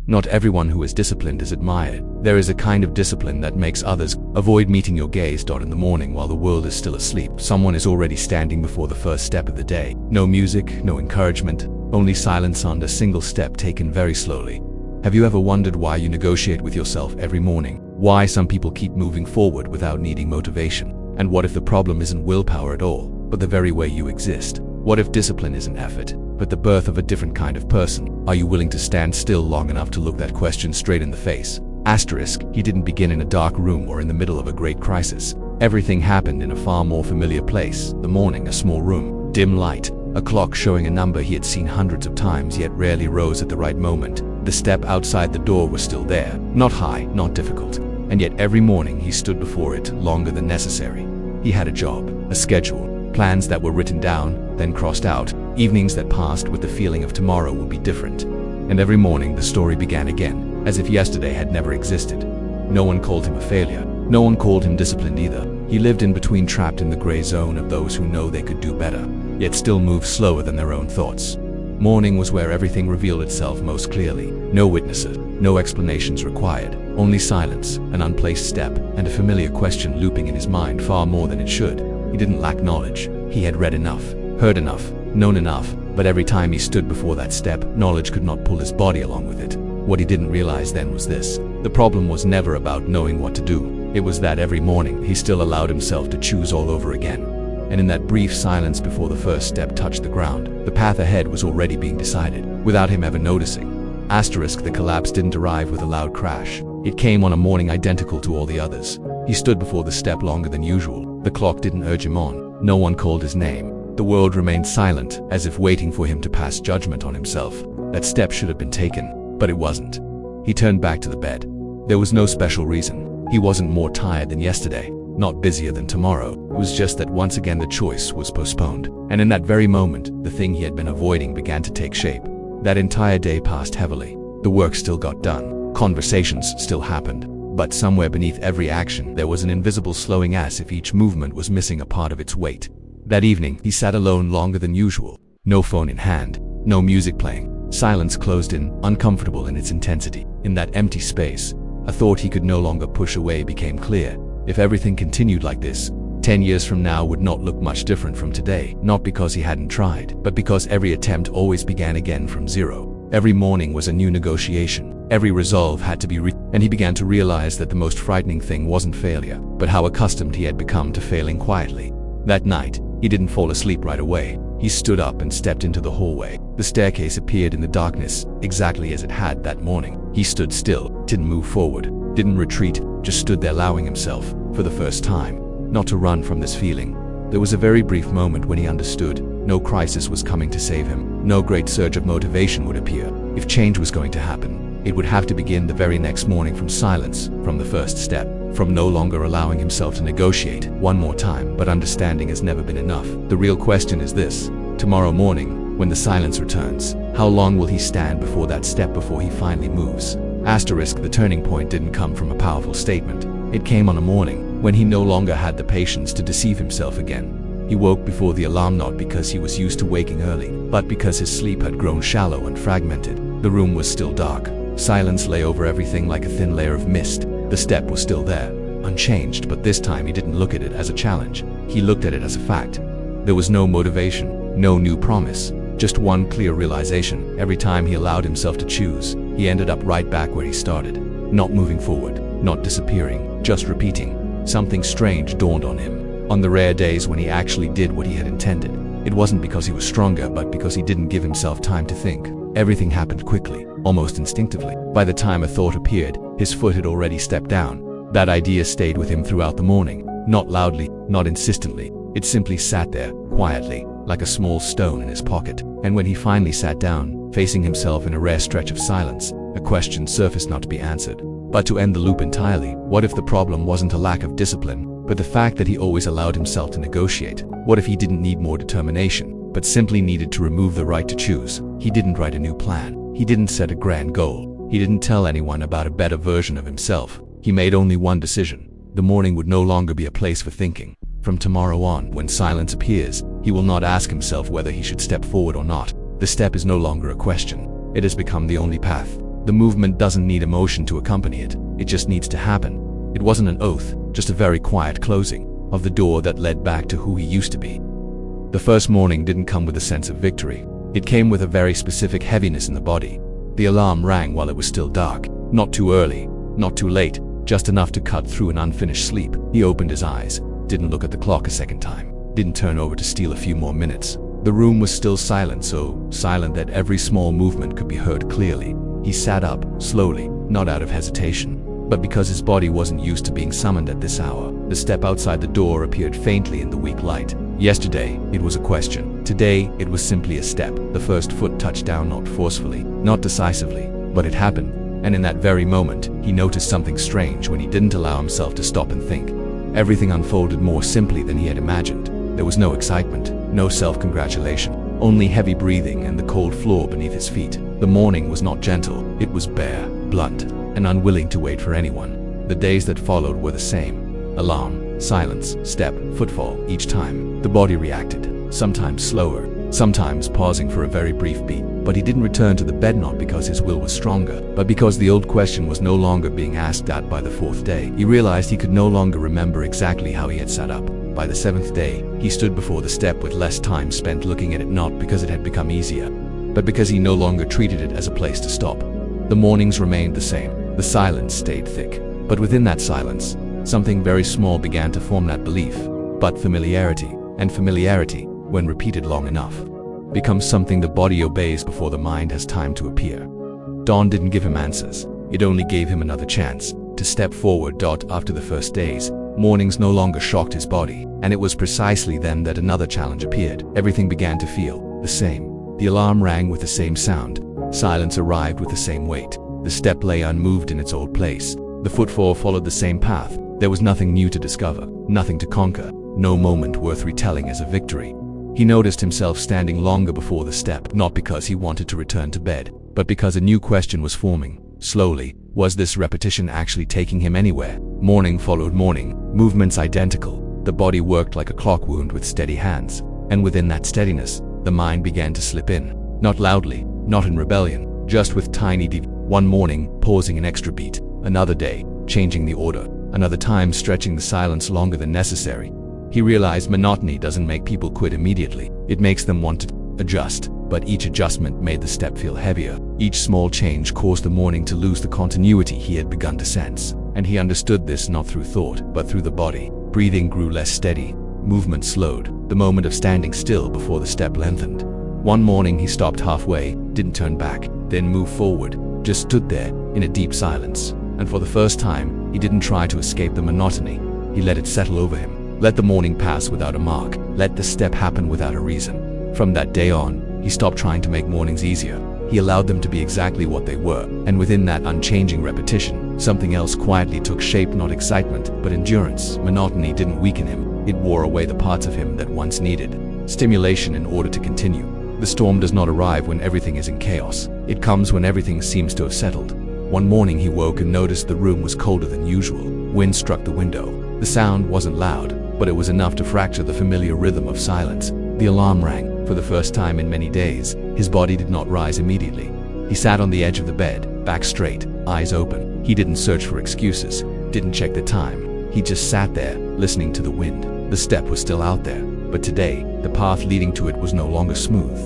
Not everyone who is disciplined is admired. There is a kind of discipline that makes others avoid meeting your gaze. In the morning while the world is still asleep, someone is already standing before the first step of the day. No music, no encouragement, only silence and a single step taken very slowly. Have you ever wondered why you negotiate with yourself every morning? Why some people keep moving forward without needing motivation? And what if the problem isn't willpower at all, but the very way you exist? What if discipline isn't effort, but the birth of a different kind of person? Are you willing to stand still long enough to look that question straight in the face? Asterisk, he didn't begin in a dark room or in the middle of a great crisis. Everything happened in a far more familiar place. The morning, a small room, dim light, a clock showing a number he had seen hundreds of times yet rarely rose at the right moment. The step outside the door was still there, not high, not difficult, and yet every morning he stood before it longer than necessary. He had a job, a schedule, plans that were written down, then crossed out, evenings that passed with the feeling of tomorrow would be different. And every morning the story began again, as if yesterday had never existed. No one called him a failure. No one called him disciplined either. He lived in between, trapped in the gray zone of those who know they could do better, yet still move slower than their own thoughts. Morning was where everything revealed itself most clearly. No witnesses, no explanations required, only silence, an unplaced step, and a familiar question looping in his mind far more than it should. He didn't lack knowledge. He had read enough, heard enough, known enough, but every time he stood before that step, knowledge could not pull his body along with it. What he didn't realize then was this: the problem was never about knowing what to do. It was that every morning he still allowed himself to choose all over again. And in that brief silence before the first step touched the ground, the path ahead was already being decided, without him ever noticing. Asterisk, the collapse didn't arrive with a loud crash. It came on a morning identical to all the others. He stood before the step longer than usual. The clock didn't urge him on. No one called his name. The world remained silent, as if waiting for him to pass judgment on himself. That step should have been taken, but it wasn't. He turned back to the bed. There was no special reason. He wasn't more tired than yesterday, not busier than tomorrow. It was just that once again the choice was postponed. And in that very moment, the thing he had been avoiding began to take shape. That entire day passed heavily. The work still got done. Conversations still happened. But somewhere beneath every action, there was an invisible slowing, as if each movement was missing a part of its weight. That evening, he sat alone longer than usual. No phone in hand, no music playing. Silence closed in, uncomfortable in its intensity. In that empty space, a thought he could no longer push away became clear. If everything continued like this, 10 years from now would not look much different from today. Not because he hadn't tried, but because every attempt always began again from zero. Every morning was a new negotiation. Every resolve had to be and he began to realize that the most frightening thing wasn't failure, but how accustomed he had become to failing quietly. That night, he didn't fall asleep right away. He stood up and stepped into the hallway. The staircase appeared in the darkness, exactly as it had that morning. He stood still, didn't move forward, didn't retreat, just stood there, allowing himself, for the first time, not to run from this feeling. There was a very brief moment when he understood. No crisis was coming to save him. No great surge of motivation would appear. If change was going to happen, it would have to begin the very next morning, from silence, from the first step, from no longer allowing himself to negotiate one more time. But understanding has never been enough. The real question is this: tomorrow morning, when the silence returns, how long will he stand before that step before he finally moves? Asterisk, the turning point didn't come from a powerful statement. It came on a morning when he no longer had the patience to deceive himself again. He woke before the alarm, not because he was used to waking early, but because his sleep had grown shallow and fragmented. The room was still dark. Silence lay over everything like a thin layer of mist. The step was still there, unchanged, but this time he didn't look at it as a challenge. He looked at it as a fact. There was no motivation, no new promise, just one clear realization. Every time he allowed himself to choose, he ended up right back where he started. Not moving forward, not disappearing, just repeating. Something strange dawned on him. On the rare days when he actually did what he had intended, it wasn't because he was stronger, but because he didn't give himself time to think. Everything happened quickly, almost instinctively. By the time a thought appeared, his foot had already stepped down. That idea stayed with him throughout the morning, not loudly, not insistently. It simply sat there, quietly, like a small stone in his pocket. And when he finally sat down, facing himself in a rare stretch of silence, a question surfaced, not to be answered, but to end the loop entirely. What if the problem wasn't a lack of discipline, but the fact that he always allowed himself to negotiate? What if he didn't need more determination, but simply needed to remove the right to choose? He didn't write a new plan. He didn't set a grand goal. He didn't tell anyone about a better version of himself. He made only one decision. The morning would no longer be a place for thinking. From tomorrow on, when silence appears, he will not ask himself whether he should step forward or not. The step is no longer a question. It has become the only path. The movement doesn't need emotion to accompany it. It just needs to happen. It wasn't an oath, just a very quiet closing of the door that led back to who he used to be. The first morning didn't come with a sense of victory. It came with a very specific heaviness in the body. The alarm rang while it was still dark. Not too early, not too late, just enough to cut through an unfinished sleep. He opened his eyes, didn't look at the clock a second time, didn't turn over to steal a few more minutes. The room was still silent, so silent that every small movement could be heard clearly. He sat up, slowly, not out of hesitation, but because his body wasn't used to being summoned at this hour. The step outside the door appeared faintly in the weak light. Yesterday, it was a question. Today, it was simply a step. The first foot touched down, not forcefully, not decisively, but it happened. And in that very moment, he noticed something strange when he didn't allow himself to stop and think. Everything unfolded more simply than he had imagined. There was no excitement, no self-congratulation, only heavy breathing and the cold floor beneath his feet. The morning was not gentle, it was bare, blunt, and unwilling to wait for anyone. The days that followed were the same. Alarm, silence, step, footfall. Each time, the body reacted, sometimes slower, sometimes pausing for a very brief beat. But he didn't return to the bed, not because his will was stronger, but because the old question was no longer being asked at by the fourth day. He realized he could no longer remember exactly how he had sat up. By the seventh day, he stood before the step with less time spent looking at it, not because it had become easier, but because he no longer treated it as a place to stop. The mornings remained the same. The silence stayed thick. But within that silence, something very small began to form that belief. But familiarity, and familiarity, when repeated long enough, becomes something the body obeys before the mind has time to appear. Dawn didn't give him answers. It only gave him another chance to step forward. After the first days, mornings no longer shocked his body, and it was precisely then that another challenge appeared. Everything began to feel the same. The alarm rang with the same sound. Silence arrived with the same weight. The step lay unmoved in its old place. The footfall followed the same path. There was nothing new to discover, nothing to conquer, no moment worth retelling as a victory. He noticed himself standing longer before the step, not because he wanted to return to bed, but because a new question was forming. Slowly, was this repetition actually taking him anywhere? Morning followed morning, movements identical. The body worked like a clock wound with steady hands, and within that steadiness, the mind began to slip in. Not loudly, not in rebellion, just with tiny One morning, pausing an extra beat. Another day, changing the order. Another time, stretching the silence longer than necessary. He realized monotony doesn't make people quit immediately. It makes them want to adjust, but each adjustment made the step feel heavier. Each small change caused the morning to lose the continuity he had begun to sense. And he understood this not through thought, but through the body. Breathing grew less steady. Movement slowed. The moment of standing still before the step lengthened. One morning he stopped halfway, didn't turn back, then moved forward, just stood there in a deep silence. And for the first time, he didn't try to escape the monotony. He let it settle over him. Let the morning pass without a mark. Let the step happen without a reason. From that day on, he stopped trying to make mornings easier. He allowed them to be exactly what they were. And within that unchanging repetition, something else quietly took shape, not excitement, but endurance. Monotony didn't weaken him. It wore away the parts of him that once needed stimulation in order to continue. The storm does not arrive when everything is in chaos. It comes when everything seems to have settled. One morning he woke and noticed the room was colder than usual. Wind struck the window. The sound wasn't loud, but it was enough to fracture the familiar rhythm of silence. The alarm rang. For the first time in many days, his body did not rise immediately. He sat on the edge of the bed, back straight, eyes open. He didn't search for excuses, didn't check the time. He just sat there, listening to the wind. The step was still out there, but today, the path leading to it was no longer smooth.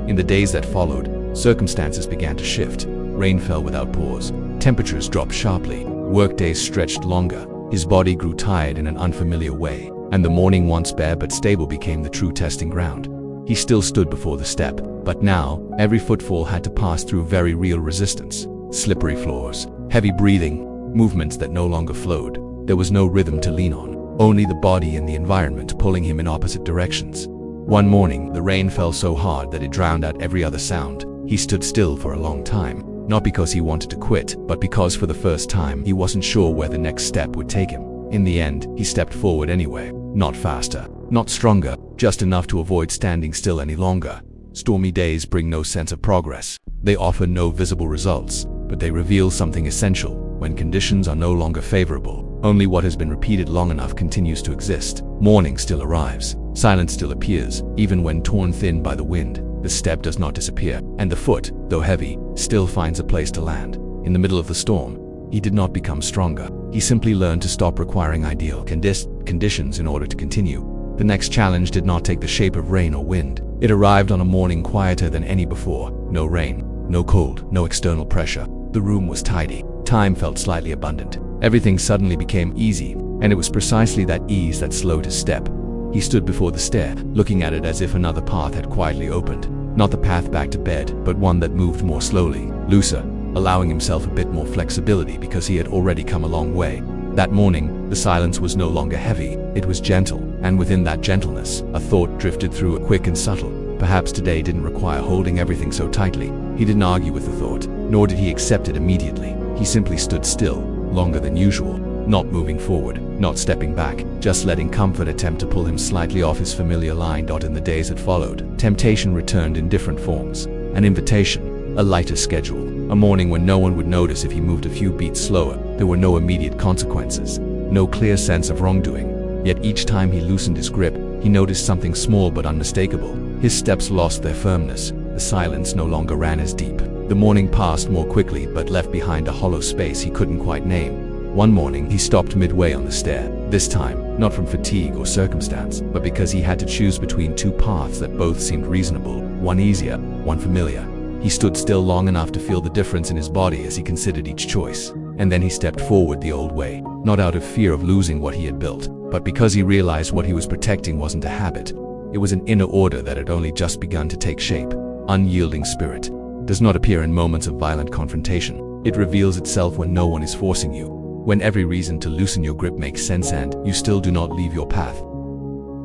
In the days that followed, circumstances began to shift. Rain fell without pause. Temperatures dropped sharply. Workdays stretched longer. His body grew tired in an unfamiliar way, and the morning, once bare but stable, became the true testing ground. He still stood before the step, but now, every footfall had to pass through very real resistance. Slippery floors, heavy breathing, movements that no longer flowed. There was no rhythm to lean on, only the body and the environment pulling him in opposite directions. One morning, the rain fell so hard that it drowned out every other sound. He stood still for a long time, not because he wanted to quit, but because for the first time he wasn't sure where the next step would take him. In the end, he stepped forward anyway, not faster, not stronger, just enough to avoid standing still any longer. Stormy days bring no sense of progress. They offer no visible results, but they reveal something essential. When conditions are no longer favorable, only what has been repeated long enough continues to exist. Morning still arrives. Silence still appears, even when torn thin by the wind. The step does not disappear, and the foot, though heavy, still finds a place to land. In the middle of the storm, he did not become stronger. He simply learned to stop requiring ideal conditions in order to continue. The next challenge did not take the shape of rain or wind. It arrived on a morning quieter than any before. No rain, no cold, no external pressure. The room was tidy. Time felt slightly abundant. Everything suddenly became easy, and it was precisely that ease that slowed his step. He stood before the stair, looking at it as if another path had quietly opened. Not the path back to bed, but one that moved more slowly, looser, allowing himself a bit more flexibility because he had already come a long way. That morning, the silence was no longer heavy, it was gentle, and within that gentleness, a thought drifted through, quick and subtle. Perhaps today didn't require holding everything so tightly. He didn't argue with the thought, nor did he accept it immediately. He simply stood still, longer than usual, not moving forward, not stepping back, just letting comfort attempt to pull him slightly off his familiar line. In the days that followed, temptation returned in different forms. An invitation, a lighter schedule, a morning when no one would notice if he moved a few beats slower. There were no immediate consequences, no clear sense of wrongdoing. Yet each time he loosened his grip, he noticed something small but unmistakable. His steps lost their firmness. The silence no longer ran as deep. The morning passed more quickly but left behind a hollow space he couldn't quite name. One morning, he stopped midway on the stair. This time, not from fatigue or circumstance, but because he had to choose between two paths that both seemed reasonable, one easier, one familiar. He stood still long enough to feel the difference in his body as he considered each choice. And then he stepped forward the old way, not out of fear of losing what he had built, but because he realized what he was protecting wasn't a habit. It was an inner order that had only just begun to take shape. Unyielding spirit does not appear in moments of violent confrontation. It reveals itself when no one is forcing you, when every reason to loosen your grip makes sense and you still do not leave your path.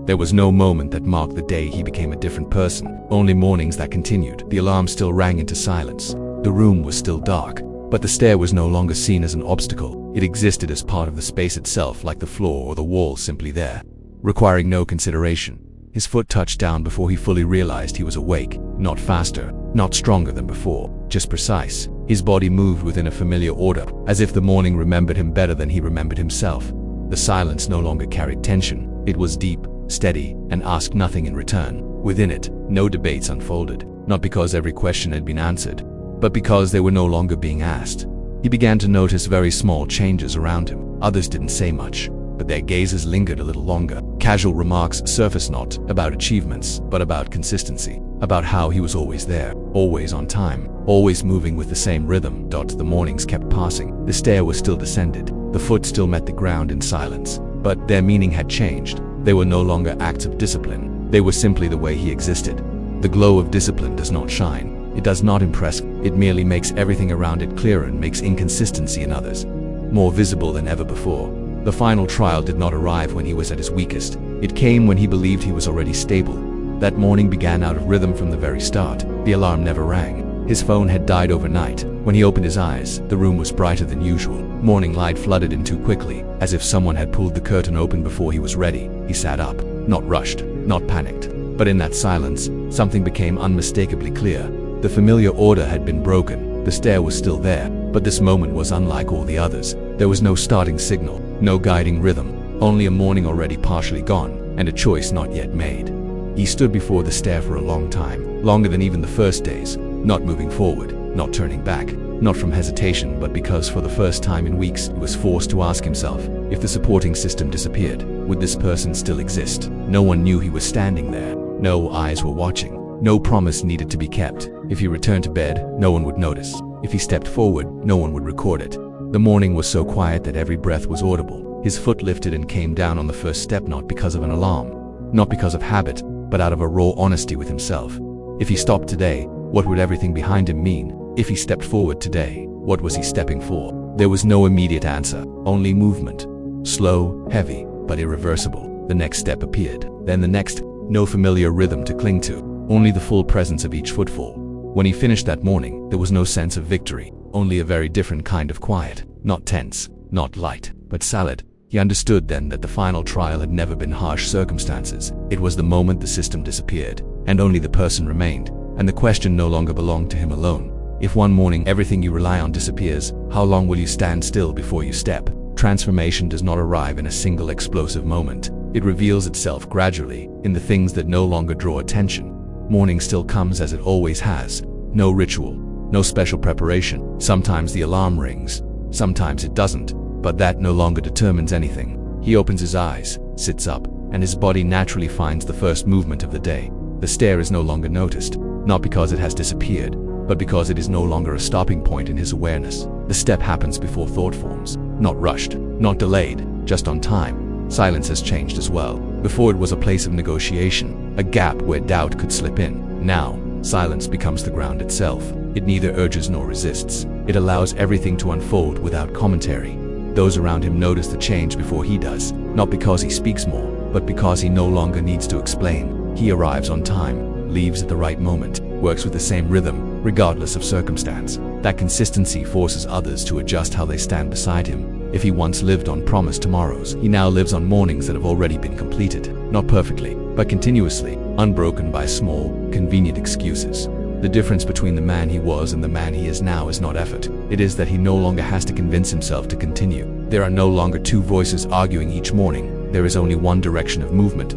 There was no moment that marked the day he became a different person, only mornings that continued. The alarm still rang into silence. The room was still dark, but the stair was no longer seen as an obstacle. It existed as part of the space itself, like the floor or the wall simply there, requiring no consideration. His foot touched down before he fully realized he was awake, not faster, not stronger than before, just precise. His body moved within a familiar order, as if the morning remembered him better than he remembered himself. The silence no longer carried tension. It was deep, steady, and asked nothing in return. Within it, no debates unfolded, not because every question had been answered, but because they were no longer being asked. He began to notice very small changes around him. Others didn't say much, but their gazes lingered a little longer. Casual remarks surfaced, not about achievements, but about consistency, about how he was always there, always on time, always moving with the same rhythm. The mornings kept passing. The stair was still descended. The foot still met the ground in silence, but their meaning had changed. They were no longer acts of discipline. They were simply the way he existed. The glow of discipline does not shine. It does not impress. It merely makes everything around it clearer and makes inconsistency in others more visible than ever before. The final trial did not arrive when he was at his weakest. It came when he believed he was already stable. That morning began out of rhythm from the very start. The alarm never rang. His phone had died overnight. When he opened his eyes, the room was brighter than usual. Morning light flooded in too quickly, as if someone had pulled the curtain open before he was ready. He sat up, not rushed, not panicked. But in that silence, something became unmistakably clear. The familiar order had been broken. The stair was still there, but this moment was unlike all the others. There was no starting signal, no guiding rhythm, only a morning already partially gone, and a choice not yet made. He stood before the stair for a long time, longer than even the first days, not moving forward, not turning back, not from hesitation, but because for the first time in weeks he was forced to ask himself, if the supporting system disappeared, would this person still exist? No one knew he was standing there. No eyes were watching. No promise needed to be kept. If he returned to bed, no one would notice. If he stepped forward, no one would record it. The morning was so quiet that every breath was audible. His foot lifted and came down on the first step, not because of an alarm, not because of habit, but out of a raw honesty with himself. If he stopped today, what would everything behind him mean? If he stepped forward today, what was he stepping for? There was no immediate answer, only movement. Slow, heavy, but irreversible. The next step appeared, then the next. No familiar rhythm to cling to, only the full presence of each footfall. When he finished that morning, there was no sense of victory, only a very different kind of quiet. Not tense, not light, but solid. He understood then that the final trial had never been harsh circumstances. It was the moment the system disappeared, and only the person remained, and the question no longer belonged to him alone. If one morning everything you rely on disappears, how long will you stand still before you step? Transformation does not arrive in a single explosive moment. It reveals itself gradually, in the things that no longer draw attention. Morning still comes as it always has. No ritual, no special preparation. Sometimes the alarm rings, sometimes it doesn't, but that no longer determines anything. He opens his eyes, sits up, and his body naturally finds the first movement of the day. The stare is no longer noticed, not because it has disappeared, but because it is no longer a stopping point in his awareness. The step happens before thought forms, not rushed, not delayed, just on time. Silence has changed as well. Before it was a place of negotiation, a gap where doubt could slip in. Now, silence becomes the ground itself. It neither urges nor resists. It allows everything to unfold without commentary. Those around him notice the change before he does, not because he speaks more, but because he no longer needs to explain. He arrives on time, leaves at the right moment, works with the same rhythm, regardless of circumstance. That consistency forces others to adjust how they stand beside him. If he once lived on promised tomorrows, he now lives on mornings that have already been completed. Not perfectly, but continuously, unbroken by small, convenient excuses. The difference between the man he was and the man he is now is not effort. It is that he no longer has to convince himself to continue. There are no longer two voices arguing each morning. There is only one direction of movement.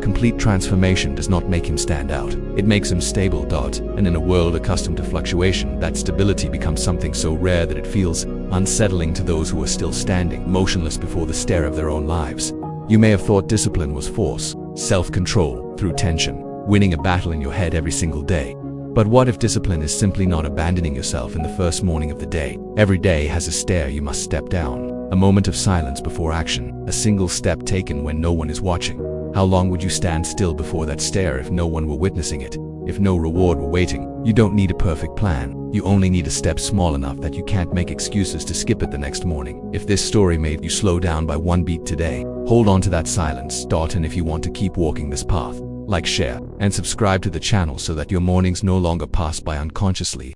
Complete transformation does not make him stand out. It makes him stable. And in a world accustomed to fluctuation, that stability becomes something so rare that it feels unsettling to those who are still standing, motionless before the stare of their own lives. You may have thought discipline was force, self-control through tension, winning a battle in your head every single day. But what if discipline is simply not abandoning yourself in the first morning of the day? Every day has a stair you must step down, a moment of silence before action, a single step taken when no one is watching. How long would you stand still before that stair if no one were witnessing it? If no reward were waiting? You don't need a perfect plan. You only need a step small enough that you can't make excuses to skip it the next morning. If this story made you slow down by one beat today, hold on to that silence. And if you want to keep walking this path, like, share, and subscribe to the channel so that your mornings no longer pass by unconsciously.